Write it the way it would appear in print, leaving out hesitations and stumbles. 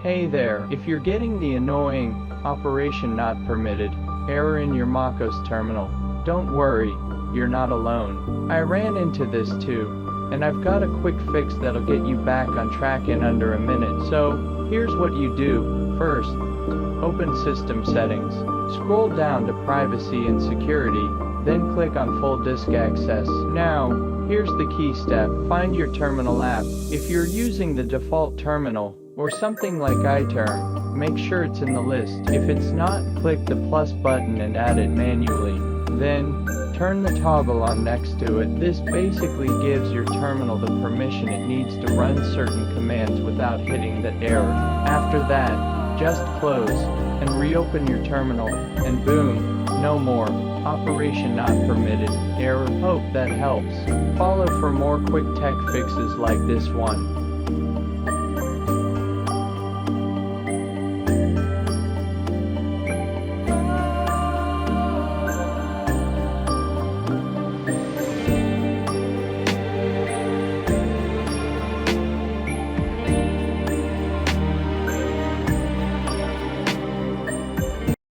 Hey there, if you're getting the annoying operation not permitted error in your macOS terminal, don't worry, you're not alone. I ran into this too, and I've got a quick fix that'll get you back on track in under a minute. So, here's what you do. First, open System Settings, scroll down to Privacy and Security, then click on Full Disk Access. Now, here's the key step. Find your terminal app. If you're using the default terminal, or something like iTerm, make sure it's in the list. If it's not, click the plus button and add it manually. Then, turn the toggle on next to it. This basically gives your terminal the permission it needs to run certain commands without hitting the error. After that, just close and reopen your terminal, and boom, no more operation not permitted error. Hope that helps. Follow for more quick tech fixes like this one.